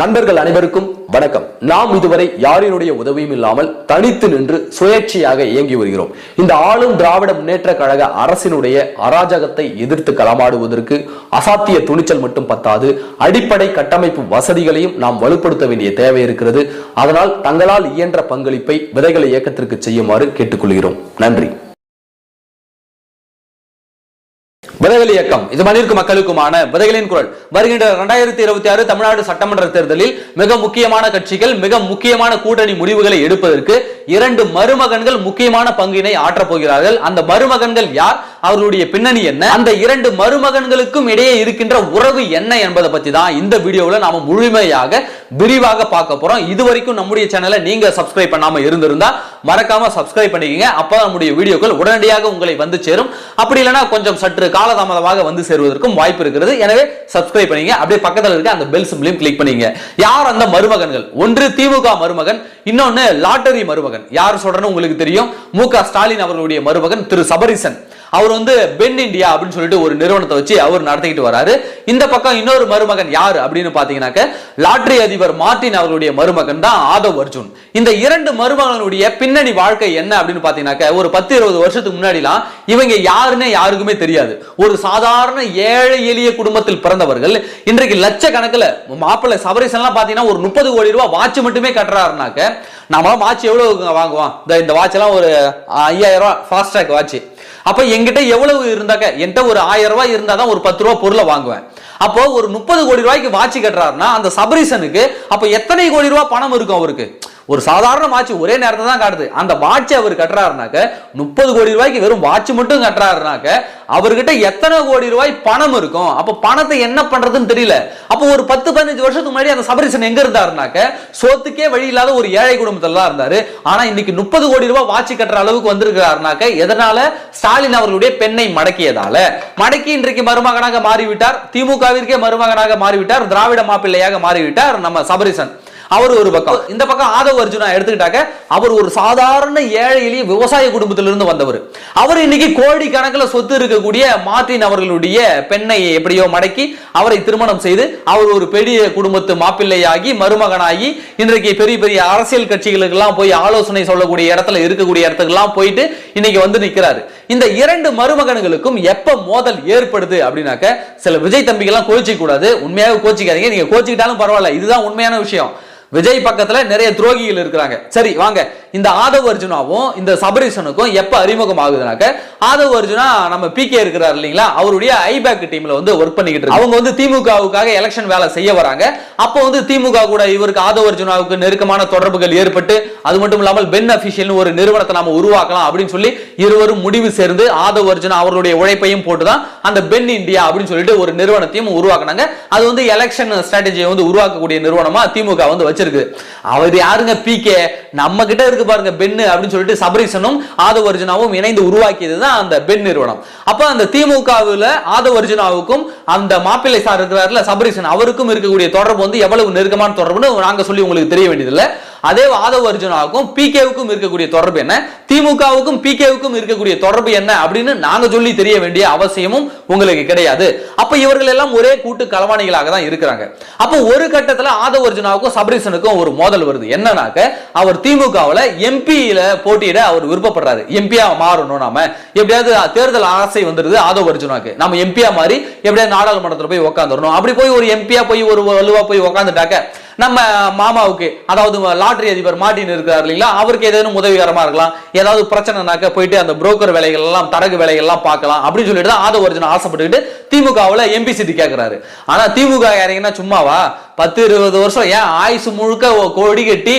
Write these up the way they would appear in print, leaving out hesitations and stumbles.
நண்பர்கள் அனைவருக்கும் வணக்கம். நாம் இதுவரை யாரினுடைய உதவியும் இல்லாமல் தனித்து நின்று சுயேட்சையாக இயங்கி வருகிறோம். இந்த ஆளும் திராவிட முன்னேற்ற கழக அரசினுடைய அராஜகத்தை எதிர்த்து களமாடுவதற்கு அசாத்திய துணிச்சல் மட்டும் பத்தாது, அடிப்படை கட்டமைப்பு வசதிகளையும் நாம் வலுப்படுத்த வேண்டிய தேவை இருக்கிறது. அதனால் தங்களால் இயன்ற பங்களிப்பை விதைகளை இயக்கத்திற்கு செய்யுமாறு கேட்டுக்கொள்கிறோம். நன்றி. விதைகள் இயக்கம் இது மனிதருக்கு மக்களுக்குமான விதைகளின் குரல். வருகின்ற 2026 தமிழ்நாடு சட்டமன்ற தேர்தலில் மிக முக்கியமான கட்சிகள் மிக முக்கியமான கூட்டணி முடிவுகளை எடுப்பதற்கு 2 மருமகன்கள் முக்கியமான பங்கினை ஆற்றப் போகிறார்கள். அந்த மருமகன்கள் யார், அவர்களுடைய பின்னணி என்ன, அந்த 2 மருமகன்களுக்கும் இடையே இருக்கின்ற உறவு என்ன என்பதை பத்தி தான் இந்த வீடியோவில் நாம முழுமையாக விரிவாக பார்க்க போறோம். இதுவரைக்கும் நம்முடைய சேனலை நீங்க சப்ஸ்கிரைப் பண்ணாம இருந்திருந்தா மறக்காம சப்ஸ்கிரைப் பண்ணிக்கங்க. அப்ப நம்முடைய வீடியோக்கள் உடனடியாக உங்களை வந்து சேரும். அப்படி இல்லைன்னா கொஞ்சம் சற்று காலதாமதமாக வந்து சேருவதற்கும் வாய்ப்பு இருக்கிறது. எனவே சப்ஸ்கிரைப் பண்ணீங்க, அப்படியே பக்கத்தில் இருக்க அந்த பெல் சிம்பலையும் கிளிக் பண்ணீங்க. யார் அந்த மருமகன்கள்? ஒன்று திமுக மருமகன், இன்னொன்னு லாட்டரி மருமகன். யார் சொல்றேன்னு உங்களுக்கு தெரியும். மு.க. ஸ்டாலின் அவர்களுடைய மருமகன் திரு சபரீசன். அவர் பென் இந்தியா அப்படின்னு சொல்லிட்டு ஒரு நிறுவனத்தை வச்சு அவர் நடத்திக்கிட்டு வராரு. இந்த பக்கம் இன்னொரு மருமகன் யாரு அப்படின்னு பாத்தீங்கன்னாக்க லாட்டரி அதிபர் மார்டின் அவர்களுடைய மருமகன் தான் ஆதவ் அர்ஜுன். இந்த 2 மருமகனுடைய பின்னணி வாழ்க்கை என்ன அப்படின்னு பாத்தீங்கன்னாக்க ஒரு 10-20 வருஷத்துக்கு முன்னாடிலாம் இவங்க யாருன்னே யாருக்குமே தெரியாது. ஒரு சாதாரண ஏழை எளிய குடும்பத்தில் பிறந்தவர்கள் இன்றைக்கு லட்சக்கணக்கில் மாப்பிள்ளை சபரீசன் எல்லாம் பாத்தீங்கன்னா ஒரு 30 கோடி ரூபாய் வாட்ச் மட்டுமே கட்டுறாருனாக்க நம்மளாம் வாட்ச் எவ்வளவு வாங்குவோம்? இந்த வாட்ச் எல்லாம் ஒரு 5000 ரூபாய் ஃபாஸ்ட்ராக் வாட்ச். அப்ப என்கிட்ட எவ்வளவு இருந்தாக்க என்கிட்ட ஒரு 1000 ரூபாய் இருந்தாதான் ஒரு 10 ரூபாய் பொருளை வாங்குவேன். அப்போ ஒரு 30 கோடி ரூபாய்க்கு வாட்ச் கட்டுறாருன்னா அந்த சபரீசனுக்கு அப்ப எத்தனை கோடி ரூபாய் பணம் இருக்கும் அவருக்கு? ஒரு சாதாரண வாட்ச் ஒரே நேரத்தை தான் காட்டுது. அந்த வாட்ச் அவர் கட்டுறாருனாக்க 30 கோடி ரூபாய்க்கு வெறும் வாட்ச் மட்டும் கட்டுறாருனாக்க அவர்கிட்ட எத்தனை கோடி ரூபாய் பணம் இருக்கும்? அப்ப பணத்தை என்ன பண்றதுன்னு தெரியல. அப்போ ஒரு 10-15 வருஷத்துக்கு முன்னாடி அந்த சபரீசன் எங்க இருந்தாருனாக்க சோத்துக்கே வழி இல்லாத ஒரு ஏழை குடும்பத்துல தான் இருந்தாரு. ஆனா இன்னைக்கு 30 கோடி ரூபாய் வாட்ச் கட்டுற அளவுக்கு வந்திருக்கிறாருனாக்க எதனால? ஸ்டாலின் அவர்களுடைய பெண்ணை மடக்கியதால. மடக்கி இன்றைக்கு மருமகனாக மாறிவிட்டார். திமுகவிற்கே மருமகனாக மாறிவிட்டார். திராவிட மாப்பிள்ளையாக மாறிவிட்டார் நம்ம சபரீசன். அவர் ஒரு பக்கம். இந்த பக்கம் ஆதவ் அர்ஜுனா எடுத்துக்கிட்டாக்க அவர் ஒரு சாதாரண ஏழை எளிய விவசாய குடும்பத்திலிருந்து வந்தவர். அவர் இன்னைக்கு கோடி கணக்கில் சொத்து இருக்கக்கூடிய மார்டின் அவர்களுடைய பெண்ணை எப்படியோ மடக்கி அவரை திருமணம் செய்து அவர் ஒரு பெரிய குடும்பத்து மாப்பிள்ளையாகி மருமகனாகி இன்றைக்கு பெரிய பெரிய அரசியல் கட்சிகளுக்கு எல்லாம் போய் ஆலோசனை சொல்லக்கூடிய இடத்துல இருக்கக்கூடிய இடத்துக்கு எல்லாம் போயிட்டு இன்னைக்கு வந்து நிற்கிறாரு. இந்த 2 மருமகன்களுக்கும் எப்ப மோதல் ஏற்படுது அப்படின்னாக்க சில விஜய் தம்பிகள் எல்லாம் கோச்சிக்க கூடாது. உண்மையாக கோச்சிக்காதீங்க. நீங்க கோச்சிக்கிட்டாலும் பரவாயில்ல, இதுதான் உண்மையான விஷயம். விஜய் பக்கத்துல நிறைய துரோகிகள் இருக்கிறாங்க. சரி வாங்க, இந்த ஆதவ் அர்ஜுனாவும் இந்த சபரீசனுக்கும் எப்ப அறிமுகம் ஆகுதுனாக்க ஆதவ் அர்ஜுனா நம்ம பிகே இருக்கிறார் இல்லீங்களா, அவருடைய ஐபேக் டீம்ல ஒர்க் பண்ணிக்கிட்டு இருக்காங்க. அவங்க திமுகவுக்காக எலெக்ஷன் வேலை செய்ய வராங்க. அப்போ திமுக கூட இவருக்கு ஆதவ் அர்ஜுனாவுக்கு நெருக்கமான தொடர்புகள் ஏற்பட்டு அது மட்டும் இல்லாமல் பென் அபிஷியல் ஒரு நிறுவனத்தை நாம உருவாக்கலாம் அப்படின்னு சொல்லி இருவரும் முடிவு சேர்ந்து ஆதவ் அர்ஜுனா அவருடைய உழைப்பையும் போட்டுதான் அந்த பென் இந்தியா அப்படின்னு சொல்லிட்டு ஒரு நிறுவனத்தையும் உருவாக்குனாங்க. அது எலெக்ஷன் ஸ்ட்ராட்டஜியை உருவாக்கக்கூடிய நிறுவனமா திமுக வச்சிருக்கு. அவர் யாருங்க? பிகே. நம்ம கிட்ட இருக்கு பாருங்க பென் அப்படின்னு சொல்லிட்டு சபரீசனும் ஆதவ் அர்ஜுனாவும் இணைந்து உருவாக்கியதுதான் அந்த பென் நிறுவனம். அப்ப அந்த திமுகவில் ஆதவ் அர்ஜுனாவுக்கும் அந்த மாப்பிள்ளை சார் இருக்கிறார்ல சபரீசன் அவருக்கும் இருக்கக்கூடிய தொடர்பு எவ்வளவு நெருக்கமான தொடர்புன்னு நாங்க சொல்லி உங்களுக்கு தெரிய வேண்டியதில்லை. அதே ஆதவ் அர்ஜுனாவுக்கும் பிகேவுக்கும் இருக்கக்கூடிய தொடர்பு என்ன, திமுகவுக்கும் பிகேவுக்கும் இருக்கக்கூடிய தொடர்பு என்ன அப்படின்னு நாங்க சொல்லி தெரிய வேண்டிய அவசியமும் உங்களுக்கு கிடையாது. அப்ப இவர்கள் எல்லாம் ஒரே கூட்டு களவாணிகளாக தான் இருக்கிறாங்க. அப்ப ஒரு கட்டத்துல ஆதவ் அர்ஜுனாவுக்கும் சபரீசனுக்கும் ஒரு மோதல் வருது. என்னன்னாக்க அவர் திமுகவில் எம்பியில போட்டியிட அவர் விருப்பப்படுறாரு. எம்பியா மாறணும், நாம எப்படியாவது தேர்தல் ஆசை வந்துருது ஆதவ் அர்ஜுனாக்கு. நம்ம எம்பியா மாறி எப்படியாவது நாடாளுமன்றத்தில் போய் உட்காந்துடணும். அப்படி போய் ஒரு எம்பியா போய் ஒரு வலுவா போய் உட்காந்துட்டாக்க நம்ம மாமாவுக்கு, அதாவது லாட்டரி அதிபர் மார்டின் இருக்கிறார் இல்லைங்களா, அவருக்கு ஏதேனும் உதவிகரமா இருக்கலாம். ஏதாவது பிரச்சனைனாக்க போயிட்டு அந்த புரோக்கர் வேலைகள் எல்லாம் தரகு வேலைகள் எல்லாம் பார்க்கலாம் அப்படின்னு சொல்லிட்டு தான் ஆதவ் அர்ஜுனா ஆசைப்பட்டுக்கிட்டு திமுகவில் எம்பி சீட்டு கேட்கிறாரு. ஆனா திமுக யாரீங்கன்னா சும்மாவா? 10-20 வருஷம் ஏன் ஆயுசு முழுக்க கோடி கட்டி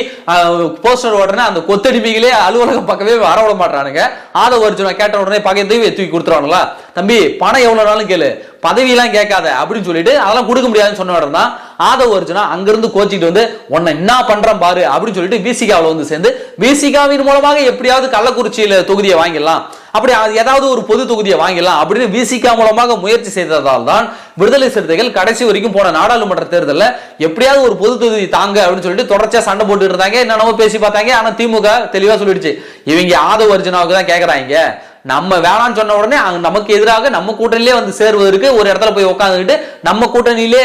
போஸ்டர் உடனே அந்த கொத்தடிமைகளே அலுவலகம் பக்கமே வரவிட மாட்டானுங்க. ஆதவ் அர்ஜுனா கேட்ட உடனே பக்கத்தையும் தூக்கி கொடுத்துருவானுங்களா? தம்பி பணம் எவ்வளவு நாளும் கேளு, பதவியெல்லாம் கேட்காத அப்படின்னு சொல்லிட்டு அதெல்லாம் கொடுக்க முடியாதுன்னு சொன்ன உடனே தான் ஆதவ் அர்ஜுனா அங்கிருந்து கோச்சிக்கிட்டு உன்னை என்ன பண்றேன் பாரு அப்படின்னு சொல்லிட்டு விசிகாவில் சேர்ந்து விசிகாவின் மூலமாக எப்படியாவது கள்ளக்குறிச்சியில தொகுதியை வாங்கிடலாம், அப்படி ஏதாவது ஒரு பொது தொகுதியை வாங்கிடலாம் அப்படின்னு விசிகா மூலமாக முயற்சி செய்ததால் தான் விடுதலை சிறுத்தைகள் கடைசி வரைக்கும் போன நாடாளுமன்ற தேர்தலில் எப்படியாவது ஒரு பொது தொகுதி தாங்க அப்படின்னு சொல்லிட்டு தொடர்ச்சியா சண்டை போட்டு இருந்தாங்க. என்னென்னமோ பேசி பார்த்தாங்க. ஆனா திமுக தெளிவா சொல்லிடுச்சு, இவங்க ஆதவ் அர்ஜுனாவுக்கு தான் கேட்கறாங்க, நம்ம வேணாம்னு சொன்ன உடனே நமக்கு எதிராக நம்ம கூட்டணியிலே வந்து சேருவதற்கு ஒரு இடத்துல போய் உட்காந்துக்கிட்டு நம்ம கூட்டணியிலே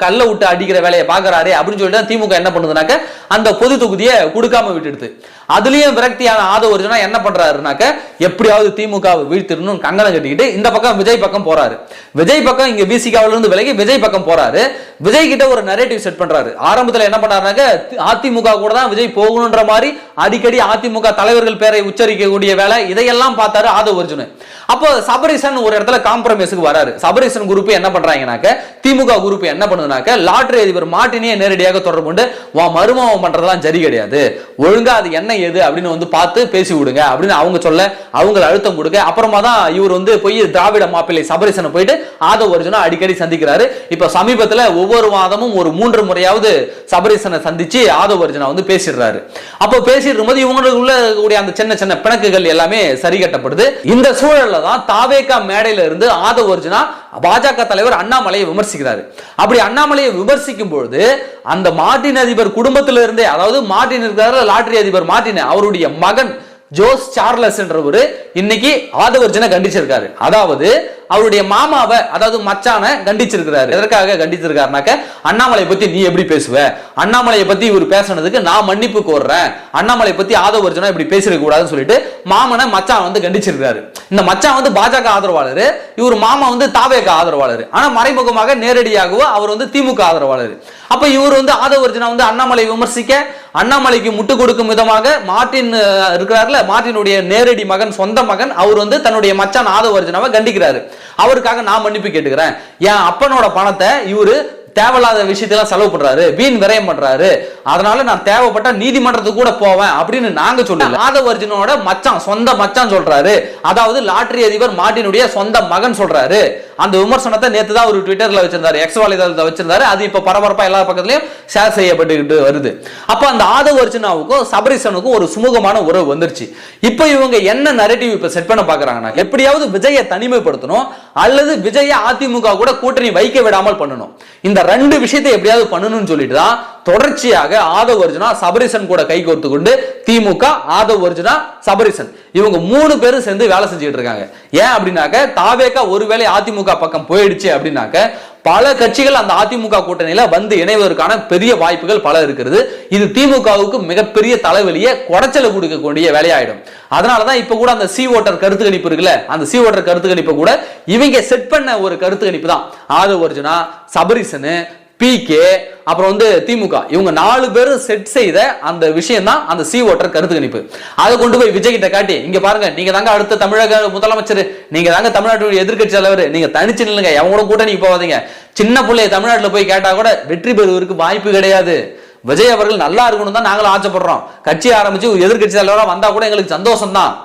கல்ல விட்டு அடிக்கிற வேலையை பாக்குறாரு அப்படின்னு சொல்லிட்டு திமுக என்ன பண்ணுதுனாக்க அந்த பொது தொகுதியை கொடுக்காம விட்டுடுது. அதுலயும் விரக்தியான ஆதவ அர்ஜுனா என்ன பண்றாருனாக்க எப்படியாவது திமுக வீழ்த்திடணும் கங்கணம் கட்டிக்கிட்டு இந்த பக்கம் விஜய் பக்கம் போறாரு. விஜய் பக்கம் இங்க விசிகாவில இருந்து விலகி விஜய் பக்கம் போறாரு. விஜய் கிட்ட ஒரு நரேட்டிவ் செட் பண்றாரு. ஆரம்பத்துல என்ன பண்ணாருனாக்க அதிமுக கூட தான் விஜய் போகணும்ன்ற மாதிரி அடிக்கடி அதிமுக தலைவர்கள் பேரை உச்சரிக்கக்கூடிய வேலை இதையெல்லாம் பார்த்தாரு ஆதவ அர்ஜுன். அப்போ சபரீசன் ஒரு இடத்துல காம்ப்ரமைஸுக்கு வராரு. சபரீசன் குரூப் என்ன பண்றாங்கனாக்க திமுக குரூப் என்ன பண்ணுதுனாக்க லாட்டரி அதிபர் மார்ட்டினே நேரடியாக தொடர்பு கொண்டு மருமம் பண்றதெல்லாம் சரி கிடையாது, ஒழுங்கா அது என்ன ஏது அப்படின்னு வந்து பார்த்து பேசி விடுங்க அப்படின்னு அவங்க சொல்ல அவங்க அழுத்தம் கொடுக்க அப்புறமா தான் இவர் வந்து போய் திராவிட மாப்பிள்ளை சபரீசனை போயிட்டு ஆதவ அர்ஜுனா அடிக்கடி சந்திக்கிறாரு. இப்ப சமீபத்துல ஒவ்வொரு வாதமும் ஒரு 3 முறையாவது சபரீசனை சந்திச்சு ஆதவ அர்ஜுனா வந்து பேசிடுறாரு. அப்போ பேசிட்டு இருக்கும்போது இவங்களுக்குள்ள இருக்கக்கூடிய அந்த சின்ன சின்ன பிணக்குகள் எல்லாமே சரி கட்டப்படுது. இந்த சூழல்ல தான் தாவேகா மேடையில இருந்து ஆதவ அர்ஜுனா பாஜக தலைவர் அண்ணாமலையை விமர்சிக்கிறாரு. அப்படி அண்ணாமலையை விமர்சிக்கும் பொழுது அந்த மார்ட்டின் அதிபர் குடும்பத்தில இருந்தே, அதாவது மார்ட்டின் இருக்கிற லாட்டரி அதிபர் மார்ட்டின் அவருடைய மகன் ஜோஸ் சார்லஸ் என்றவர் இன்னைக்கு ஆதவ அர்ஜுனை கண்டிச்சிருக்காரு. அதாவது அவருடைய மாமாவை, அதாவது மச்சான கண்டிச்சிருக்கிறாரு. எதற்காக கண்டிச்சிருக்காருனாக்க அண்ணாமலை பத்தி நீ எப்படி பேசுவ, அண்ணாமலையை பத்தி இவர் பேசுனதுக்கு நான் மன்னிப்பு கோர்றேன், அண்ணாமலை பத்தி ஆதவ அர்ஜுனா இப்படி பேசிருக்க கூடாதுன்னு சொல்லிட்டு மாமனை மச்சான் வந்து கண்டிச்சிருக்காரு. இந்த மச்சான் வந்து பாஜக ஆதரவாளர், இவர் மாமா வந்து தாவேக ஆதரவாளர். ஆனா மறைமுகமாக நேரடியாகவோ அவர் வந்து திமுக ஆதரவாளர். அப்ப இவர் வந்து ஆதவ அர்ஜுனா வந்து அண்ணாமலை விமர்சிக்க அண்ணாமலைக்கு முட்டு கொடுக்கும் விதமாக மார்ட்டின் இருக்கிறார்ல, மார்ட்டினுடைய நேரடி மகன், சொந்த மகன், அவர் வந்து தன்னுடைய மச்சான் ஆதவ அர்ஜுனாவை கண்டிக்கிறாரு. அவருக்காக நான் மன்னிப்பு கேட்டுக்கிறேன், என் அப்பனோட பணத்தை இவரு தேவையில்லாத விஷயத்தெல்லாம் செலவு பண்றாரு, வீண் விரயம் பண்றாரு, அதனால நான் தேவைப்பட்ட நீதிமன்றத்துக்கு கூட போவேன் அப்படின்னு நாங்க சொல்லல. ஆதவ அர்ஜுனோட மச்சான், சொந்த மச்சான் சொல்றாரு. அதாவது லாட்டரி அதிபர் மார்ட்டினுடைய சொந்த மகன் சொல்றாரு. அந்த விமர்சனத்தை நேத்து தான் ஒரு ட்விட்டர்ல வச்சிருந்தாரு, எக்ஸ் வலைதளத்துல வச்சிருந்தாரு. அது இப்ப பரபரப்பா எல்லா பக்கத்துலயும் ஷேர் செய்யப்பட்டு வருது. அப்ப அந்த ஆதவ அர்ஜுனாவுக்கும் சபரீசனுக்கும் ஒரு சுமூகமான உறவு வந்துருச்சு. இப்ப இவங்க என்ன நரேட்டிவ் இப்ப செட் பண்ண பாக்குறாங்கன்னா, எப்படியாவது விஜயை தனிமைப்படுத்தணும் அல்லது விஜயை அதிமுக கூட கூட்டணி வைக்க விடாமல் பண்ணணும். இந்த 2 விஷயத்தை எப்படியாவது பண்ணணும்னு சொல்லிட்டு தான் தொடர்ச்சியாக ஆதவ அர்ஜுனா சபரீசன் கூட கை கோர்த்து கொண்டு திமுக, ஆதவ அர்ஜுனா, சபரீசன் இவங்க 3 பேரும் சேர்ந்து வேலை செஞ்சுட்டு இருக்காங்க. ஏன் அப்படின்னாக்க தாவேகா ஒருவேளை அதிமுக பக்கம் போயிடுச்சு அப்படின்னாக்க பல கட்சிகள் அந்த அதிமுக கூட்டணியில வந்து இணைவதற்கான பெரிய வாய்ப்புகள் பல இருக்கிறது. இது திமுகவுக்கு மிகப்பெரிய தலைவலியை குடைச்சல கொடுக்கக்கூடிய வேலையாயிடும். அதனாலதான் இப்ப கூட அந்த சி ஓட்டர் கருத்து கணிப்பு இருக்குல்ல, அந்த சி ஓட்டர் கருத்து கணிப்பு கூட இவங்க செட் பண்ண ஒரு கருத்து கணிப்பு தான். ஆதவ அர்ஜுனா, சபரீசன், பிகே, அப்புறம் வந்து திமுக, இவங்க 4 பேரும் செட் செய்த அந்த விஷயம் தான் அந்த சி ஓட்டர் கருத்து கணிப்பு. அதை கொண்டு போய் விஜய் கிட்ட காட்டி, இங்க பாருங்க, நீங்க தாங்க அடுத்த தமிழக முதலமைச்சர், நீங்க தாங்க தமிழ்நாட்டுடைய எதிர்கட்சி தலைவர், நீங்க தனிச்சு நில்லுங்க, எவங்களோட கூட்டணிக்கு போவாதீங்க. சின்ன பிள்ளைய தமிழ்நாட்டில் போய் கேட்டா கூட வெற்றி பெறுவதற்கு வாய்ப்பு கிடையாது. விஜய் அவர்கள் நல்லா இருக்கணும் தான் நாங்களும் ஆசைப்படுறோம். கட்சி ஆரம்பிச்சு எதிர்கட்சி தலைவராக வந்தா கூட எங்களுக்கு சந்தோஷம் தான்.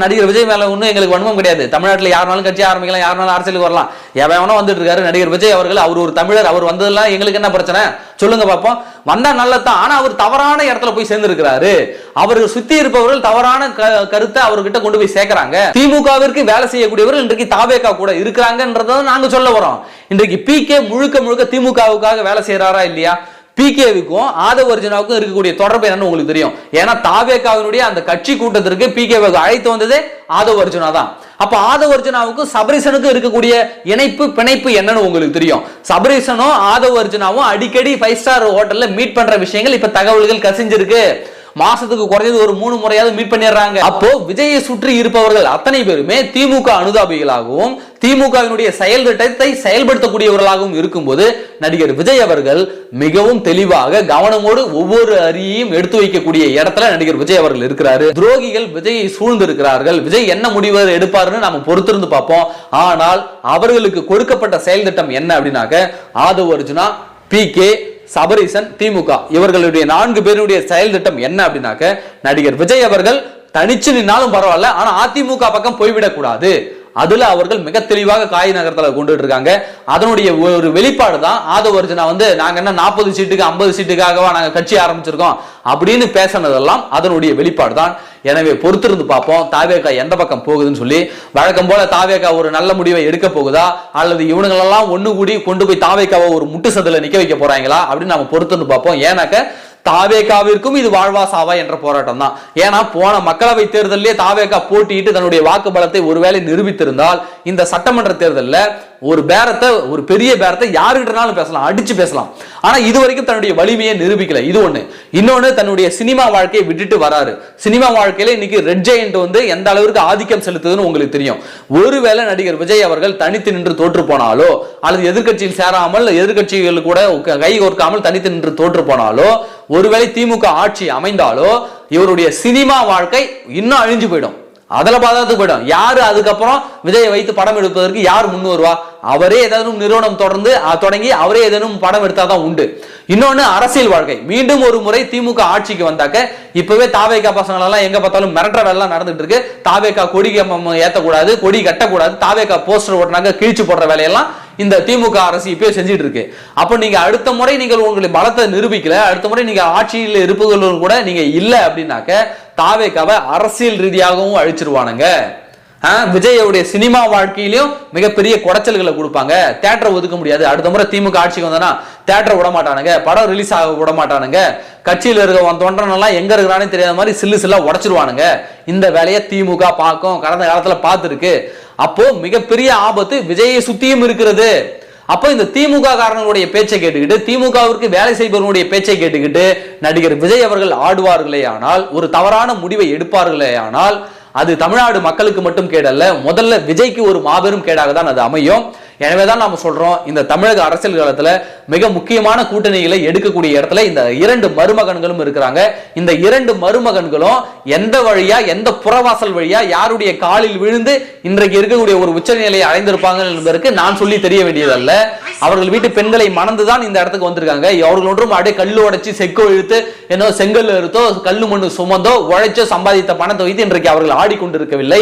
நடிகர் விஜய் மேல ஒன்றும் எங்களுக்கு வன்மம் கிடையாது. தமிழ்நாட்டில் யாருனாலும் கட்சி ஆரம்பிக்கலாம், யாருனாலும் அரசியலுக்கு வரலாம், எவனோ வந்துட்டு இருக்காரு நடிகர் விஜய் அவர்கள். அவர் ஒரு தமிழர், அவர் வந்ததெல்லாம் எங்களுக்கு என்ன பிரச்சனை சொல்லுங்க பார்ப்போம். வந்தா நல்லதான். ஆனா அவர் தவறான இடத்துல போய் சேர்ந்திருக்கிறாரு. அவர்கள் சுத்தி இருப்பவர்கள் தவறான கருத்தை அவர்கிட்ட கொண்டு போய் சேர்க்கிறாங்க. திமுகவிற்கு வேலை செய்யக்கூடியவர்கள் இன்றைக்கு தாவேகா கூட இருக்கிறாங்கன்றதை நாங்க சொல்ல வரோம். இன்றைக்கு பிகே முழுக்க முழுக்க திமுகவுக்காக வேலை செய்யறாரா இல்லையா? பிகேவுக்கும் ஆதவ அர்ஜுனாவுக்கும் இருக்கக்கூடிய தொடர்பு என்னன்னு உங்களுக்கு தெரியும். ஏன்னா தாவேகாவினுடைய அந்த கட்சி கூட்டத்திற்கு பிகேவுக்கு அழைத்து வந்ததே ஆதவ அர்ஜுனா தான். அப்ப ஆதவ அர்ஜுனாவுக்கும் சபரீசனுக்கும் இருக்கக்கூடிய இணைப்பு பிணைப்பு என்னன்னு உங்களுக்கு தெரியும். சபரீசனும் ஆதவ அர்ஜுனாவும் அடிக்கடி 5 ஸ்டார் ஹோட்டல்ல மீட் பண்ற விஷயங்கள் இப்ப தகவல்கள் கசிஞ்சிருக்கு. மாசத்துக்கு குறைஞ்சது ஒரு 3 முறையாவது மீட் பண்ணிடுறாங்க. அப்போ விஜயை சுற்றி இருப்பவர்கள் அத்தனை பேருமே திமுக அனுதாபிகளாகவும் திமுகவினுடைய செயல் திட்டத்தை செயல்படுத்தக்கூடியவர்களாகவும் இருக்கும்போது நடிகர் விஜய் அவர்கள் மிகவும் தெளிவாக கவனமோடு ஒவ்வொரு அரியையும் எடுத்து வைக்கக்கூடிய இடத்துல நடிகர் விஜய் அவர்கள் இருக்கிறாரு. துரோகிகள் விஜயை சூழ்ந்து இருக்கிறார்கள். விஜய் என்ன முடிவு எடுப்பாருன்னு நாம பொறுத்திருந்து பார்ப்போம். ஆனால் அவர்களுக்கு கொடுக்கப்பட்ட செயல் திட்டம் என்ன அப்படின்னாக்க ஆதவ அர்ஜுனா, பிகே, சபரீசன், திமுக இவர்களுடைய 4 பேருடைய செயல் திட்டம் என்ன அப்படின்னாக்க நடிகர் விஜய் அவர்கள் தனிச்சு நின்னாலும் பரவாயில்ல, ஆனா அதிமுக பக்கம் போய்விடக் கூடாது. அதுல அவர்கள் மிக தெளிவாக காய் நகரத்துல கொண்டுட்டு இருக்காங்க. அதனுடைய ஒரு வெளிப்பாடு தான் ஆதவ அர்ஜுனா வந்து நாங்க என்ன 40 சீட்டுக்கு 50 சீட்டுக்காகவா நாங்க கட்சி ஆரம்பிச்சிருக்கோம் அப்படின்னு பேசினதெல்லாம் அதனுடைய வெளிப்பாடு தான். எனவே பொறுத்திருந்து பார்ப்போம் தாவேகா எந்த பக்கம் போகுதுன்னு சொல்லி. வழக்கம் போல தாவேகா ஒரு நல்ல முடிவை எடுக்க போகுதா அல்லது இவனுங்களெல்லாம் ஒண்ணு கூடி கொண்டு போய் தாவேகாவை ஒரு முட்டு சந்தில நிக்க வைக்க போறாங்களா அப்படின்னு நம்ம பொறுத்திருந்து பார்ப்போம். ஏன்னாக்க தாவேகாவிற்கும் இது வாழ்வா சாவா என்ற போராட்டம் தான். ஏன்னா போன மக்களவை தேர்தலிலே தாவேகா போட்டியிட்டு தன்னுடைய வாக்கு பலத்தை ஒருவேளை நிரூபித்திருந்தால் இந்த சட்டமன்ற தேர்தலில் ஒரு பெரிய பேரத்தை யாருக்கிட்டனாலும் பேசலாம், அடிச்சு பேசலாம். ஆனா இது வரைக்கும் தன்னுடைய வலிமையை நிரூபிக்கல. இது ஒண்ணு. இன்னொன்னு, தன்னுடைய சினிமா வாழ்க்கையை விட்டுட்டு வராரு. சினிமா வாழ்க்கையில இன்னைக்கு ரெட் ஜெயண்ட் வந்து எந்த அளவுக்கு ஆதிக்கம் செலுத்துதுன்னு உங்களுக்கு தெரியும். ஒருவேளை நடிகர் விஜய் அவர்கள் தனித்து நின்று தோற்று போனாலோ, அல்லது எதிர்கட்சியில் சேராமல் எதிர்கட்சிகள் கூட கை கோர்க்காமல் தனித்து நின்று தோற்று போனாலோ, ஒருவேளை திமுக ஆட்சி அமைந்தாலோ இவருடைய சினிமா வாழ்க்கை இன்னும் அழிஞ்சு போயிடும், அதுல பாதாத்துக்கு போயிடும். யாரு அதுக்கப்புறம் விஜயை வைத்து படம் எடுப்பதற்கு யார் முன் வருவா? அவரே ஏதேனும் நிறுவனம் தொடங்கி அவரே ஏதேனும் படம் எடுத்தாதான் உண்டு. இன்னொன்னு, அரசியல் வாழ்க்கை. மீண்டும் ஒரு முறை திமுக ஆட்சிக்கு வந்தாக்க இப்பவே தாவேகா பசங்க எல்லாம் எங்க பார்த்தாலும் மிரட்ட வேலை நடந்துட்டு இருக்கு. தாவேகா கொடி ஏத்தக்கூடாது, கொடி கட்டக்கூடாது, தாவேகா போஸ்டர் ஓட்டினாங்க கிழிச்சு போடுற வேலையெல்லாம் இந்த திமுக அரசு இப்பயே செஞ்சுட்டு இருக்கு. அப்ப நீங்க அடுத்த முறை நீங்கள் உங்களுடைய பலத்தை நிரூபிக்கல, அடுத்த முறை நீங்க ஆட்சியில் இருப்பவர்களும் கூட நீங்க இல்ல அப்படின்னாக்க தாவேகாவை அரசியல் ரீதியாகவும் அழிச்சிருவானுங்க. விஜயோடைய சினிமா வாழ்க்கையிலும் மிகப்பெரிய குடைச்சல்களை கொடுப்பாங்க. தியேட்டரை ஒதுக்க முடியாது. அடுத்த முறை திமுக ஆட்சிக்கு வந்தா தியேட்டரை விட மாட்டானுங்க, படம் ரிலீஸ் ஆக விட மாட்டானுங்க, கட்சியில் இருக்க தொண்டனெல்லாம் எங்க இருக்கிறானே தெரியாத மாதிரி சில்லா உடைச்சிருவானுங்க. இந்த வேலையை திமுக பார்க்கும், கடந்த காலத்துல பார்த்துருக்கு. அப்போ மிகப்பெரிய ஆபத்து விஜயை சுத்தியும் இருக்கிறது. அப்போ இந்த திமுக காரங்களுடைய பேச்சை கேட்டுக்கிட்டு, திமுகவிற்கு வேலை செய்பவர்களுடைய பேச்சை கேட்டுக்கிட்டு நடிகர் விஜய் அவர்கள் ஆடுவார்களே ஆனால், ஒரு தவறான முடிவை எடுப்பார்களே ஆனால், அது தமிழ்நாடு மக்களுக்கு மட்டும் கேடல்ல, முதல்ல விஜய்க்கு ஒரு மாபெரும் கேடாக தான் அது அமையும். எனவேதான் நாம சொல்றோம், இந்த தமிழக அரசியல் காலத்துல மிக முக்கியமான கூட்டணிகளை எடுக்கக்கூடிய இடத்துல இந்த இரண்டு மருமகன்களும் இருக்கிறாங்க. இந்த இரண்டு மருமகன்களும் எந்த வழியா, எந்த புறவாசல் வழியா யாருடைய காலில் விழுந்து இன்றைக்கு இருக்கக்கூடிய ஒரு உச்சநிலையை அடைந்திருப்பாங்க என்பதற்கு நான் சொல்லி தெரிய வேண்டியதல்ல. அவர்கள் வீட்டு பெண்களை மணந்துதான் இந்த இடத்துக்கு வந்திருக்காங்க. அவர்கள் ஒன்றும் அப்படியே கல்லு உடைச்சு செக்கோ இழுத்து என்னோ செங்கல் எடுத்தோ கல்லு மண்ணு சுமந்தோ உழைச்சோ சம்பாதித்த பணத்தை வைத்து இன்றைக்கு அவர்கள் ஆடிக்கொண்டிருக்கவில்லை.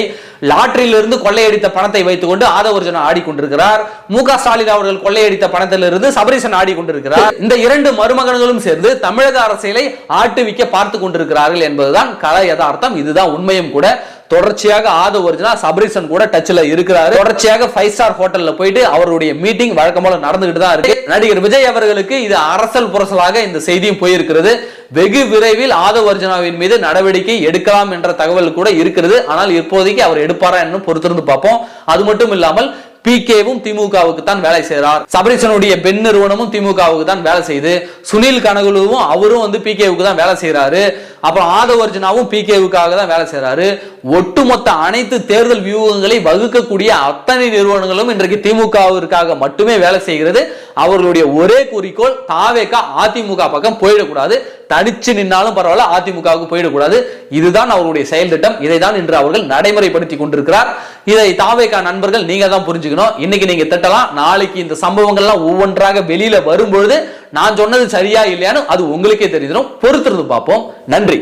லாட்டரியிலிருந்து கொள்ளையடித்த பணத்தை வைத்துக் கொண்டு ஆதவர்ஜுனா ஆடிக்கொண்டிருக்கிறார். மு.க. ஸ்டாலின் அவர்கள் கொள்ளையடித்த பணத்திலிருந்து சபரீசன் ஆடிக்கொண்டிருக்கிறார். இந்த இரண்டு மருமகன்களும் சேர்ந்து தமிழக அரசியலை ஆட்டுவிக்க பார்த்து கொண்டிருக்கிறார்கள் என்பதுதான் கள யதார்த்தம். இதுதான் உண்மையும் கூட. தொடர்ச்சியாக ஆதவர்ஜுனா சபரீசன் கூட டச்ல இருக்கிறாரு. தொடர்ச்சியாக 5 ஸ்டார் ஹோட்டல்ல போயிட்டு அவருடைய மீட்டிங் வழக்கம் போல நடந்துகிட்டு தான் இருக்கு. நடிகர் விஜய் அவர்களுக்கு இது அரசல் புரசலாக இந்த செய்தியும் போயிருக்கிறது. வெகு விரைவில் ஆதவர்ஜுனாவின் மீது நடவடிக்கை எடுக்கலாம் என்ற தகவல் கூட இருக்கிறது. ஆனால் இப்போதைக்கு அவர் எடுப்பாரா என்று பொறுத்திருந்து பார்ப்போம். அது மட்டும் இல்லாமல் பிகேவும் திமுகவுக்கு தான் வேலை செய்கிறார். சபரீசனுடைய பெண் நிறுவனமும் திமுகவுக்கு தான் வேலை செய்யுது. சுனில் கனகலுவும் அவரும் பிகேவுக்கு தான் வேலை செய்யறாரு. அப்புறம் ஆதவர்ஜுனாவும் பிகேவுக்காக தான் வேலை செய்யறாரு. ஒட்டுமொத்த அனைத்து தேர்தல் வியூகங்களை வகுக்கக்கூடிய அத்தனை நிறுவனங்களும் இன்றைக்கு திமுகவிற்காக மட்டுமே வேலை செய்கிறது. அவர்களுடைய ஒரே குறிக்கோள் தாவேகா அதிமுக பக்கம் போயிடக்கூடாது, தனிச்சு நின்னாலும் பரவாயில்ல அதிமுகவுக்கு போயிடக்கூடாது. இதுதான் அவருடைய செயல் திட்டம். இதை தான் இன்று அவர்கள் நடைமுறைப்படுத்தி கொண்டிருக்கிறார். இதை தாவேகா நண்பர்கள் நீங்க தான் புரிஞ்சுக்கணும். இன்னைக்கு நீங்க திட்டலாம், நாளைக்கு இந்த சம்பவங்கள்லாம் ஒவ்வொன்றாக வெளியில வரும்பொழுது நான் சொன்னது சரியா இல்லையான்னு அது உங்களுக்கே தெரிஞ்சிடும். பொறுத்திருந்து பார்ப்போம். நன்றி.